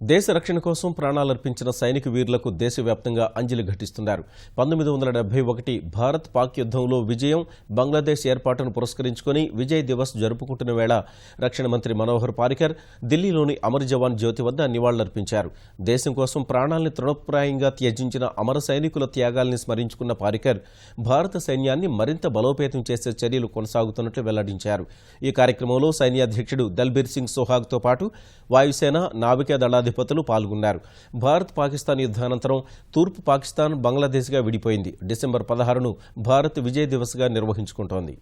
దేశ రక్షణ కోసం ప్రాణాలర్పించిన సైనిక వీరులకు దేశవ్యాప్తంగా అంజలి ఘటిస్తున్నారు. 1971 భారత్ పాక్ యుద్ధంలో విజయం, బంగ్లాదేశ్ ఏర్పాటును పురస్కరించుకుని విజయ్ దివస్ జరుపుకుంటున్న వేళ రక్షణ మంత్రి మనోహర్ పారికర్ ఢిల్లీలోని అమర్ జవాన్ జ్యోతి వద్ద నివాళులర్పించారు. దేశం కోసం ప్రాణాల్ని తృణప్రాయంగా త్యజించిన అమర సైనికుల త్యాగాల్ని స్మరించుకున్న పారికర్ భారత సైన్యాన్ని మరింత బలోపేతం చేసే చర్యలు కొనసాగుతున్నట్లు వెల్లడించారు. ఈ కార్యక్రమంలో సైన్యాధ్యక్షుడు దల్బీర్ సింగ్ సుహాగ్తో పాటు వాయుసేన, నావికా దళాధిపతులు పాల్గొన్నారు. భారత్-పాకిస్తాన్ యుద్ధానంతరం తూర్పు పాకిస్తాన్ బంగ్లాదేశ్గా విడిపోయింది. డిసెంబర్ 16ను భారత్ విజయ్ దివస్గా నిర్వహించుకుంటోంది.